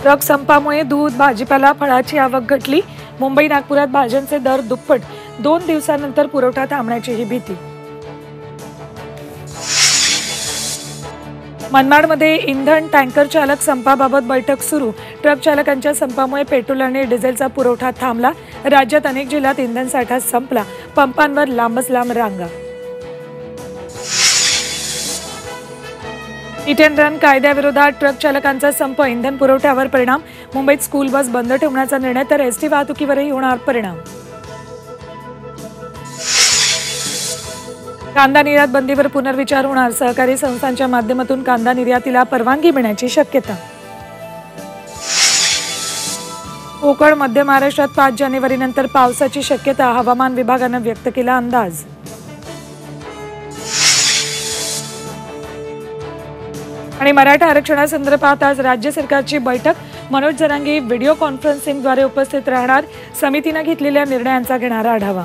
Truck संपामुळे दूध, भाजीपाला, फळाची आवक घटली। मुंबई नागपुरात भाज्यांचे दर दुप्पट। 2 दिवसांनंतर पुरवठा थांबण्याचीही भीती। मनमाडमध्ये इंधन टँकर चालक संपाबाबत बैठक सुरू। ट्रक चालकांच्या संपामुळे पेट्रोल आणि डिझेलचा पुरवठा थांबला। राज्यात अनेक जिल्ह्यात इंधन साठा संपला। पंपांवर लांबच लांब रांगा। हिट अँड रन कायद्याविरोधात ट्रक चालकांचा संप, इंधन पुरवठ्यावर परिणाम। मुंबईत स्कूल बस बंद ठेवण्याचा निर्णय, तर एसटी वाहतुकीवरही होणार परिणाम। कांदा निर्यात बंदीवर पुनर्विचार होणार। सहकारी संस्थांच्या माध्यमातून कांदा निर्यातीला परवानगी मिळण्याची शक्यता। कोकण, मध्य महाराष्ट्रात 5 जानेवारीनंतर पावसाची शक्यता। हवामान विभागानं व्यक्त केला अंदाज। आणि मराठा आरक्षणासंदर्भात आज राज्य सरकारची बैठक। मनोज जरांगे व्हिडिओ कॉन्फरन्सिंगद्वारे उपस्थित राहणार। समितीने घेतलेल्या निर्णयांचा घेणार आढावा।